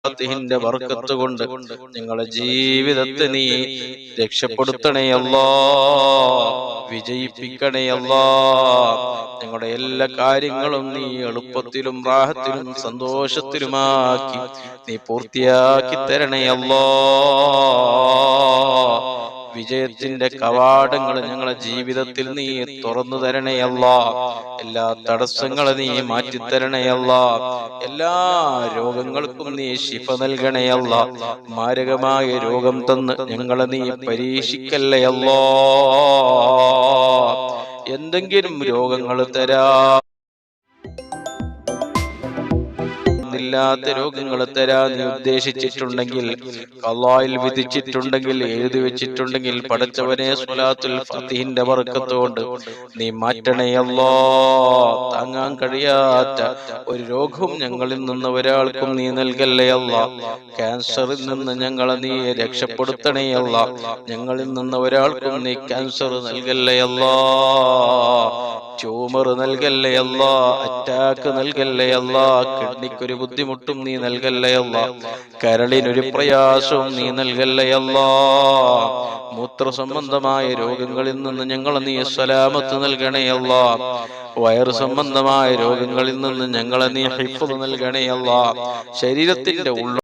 ഫത്ഹിന്റെ ബർക്കത്ത് കൊണ്ട് ഞങ്ങളുടെ ജീവിതത്തെ നീ രക്ഷപ്പെടുത്തണേ അല്ലാ, വിജയിപ്പിക്കണേ അല്ലാ. ഞങ്ങളുടെ എല്ലാ കാര്യങ്ങളും നീ എളുപ്പത്തിലും റാഹത്തിലും സന്തോഷത്തിലുമാക്കി നീ പൂർത്തിയാക്കി തരണേ അല്ലാ. വിജയത്തിന്റെ കവാടങ്ങൾ ഞങ്ങളുടെ ജീവിതത്തിൽ നീ തുറന്നു തരണേ അല്ലാ. എല്ലാ തടസ്സങ്ങളും നീ മാറ്റിത്തരണേ അല്ലാ. എല്ലാ രോഗങ്ങൾക്കും നീ ശിഫ നൽകണേ അല്ലാ. മാരകമായ രോഗം തന്ന് ഞങ്ങളെ നീ പരീക്ഷിക്കല്ലേ അല്ലാ. എന്തെങ്കിലും രോഗങ്ങൾ ഇല്ലാത്ത രോഗങ്ങൾ തരാൻ നീ ഉദ്ദേശിച്ചിട്ടുണ്ടെങ്കിൽ, അല്ലാഹുവിൽ വിധിച്ചിട്ടുണ്ടെങ്കിൽ, എഴുതി വെച്ചിട്ടുണ്ടെങ്കിൽ, പടച്ചവനെ സ്വലാത്തുൽ ഫാത്തിഹിന്റെ ബർക്കത്ത് കൊണ്ട് നീ മാറ്റണേ അല്ലാ. താങ്ങാൻ കഴിയാത്ത ഒരു രോഗവും ഞങ്ങളിൽ നിന്ന് ഒരാൾക്കും നീ നൽകല്ലേ അല്ലാ. ക്യാൻസറിൽ നിന്ന് ഞങ്ങളെ നീ രക്ഷപ്പെടുത്തണേ അല്ലാ. ഞങ്ങളിൽ നിന്ന് ഒരാൾക്കും നീ ക്യാൻസർ നൽകല്ലേ അല്ലാ. ട്യൂമർ നൽകല്ലേ അല്ലാ. അറ്റാക്ക് നൽകല്ലേ അല്ലാ. കിഡ്നിക്കൊരു ബുദ്ധിമുട്ടും നീ നൽകല്ലേ അല്ലാ. കരളിനൊരു പ്രയാസവും നീ നൽകല്ലേ അല്ലാ. മൂത്ര സംബന്ധമായ രോഗങ്ങളിൽ നിന്ന് ഞങ്ങളെ നീ സലാമത്ത് നൽകണേ അല്ലാ. വയറു സംബന്ധമായ രോഗങ്ങളിൽ നിന്ന് ഞങ്ങളെ നീ ഹിഫ്ള് നൽകണേ അല്ലാ. ശരീരത്തിന്റെ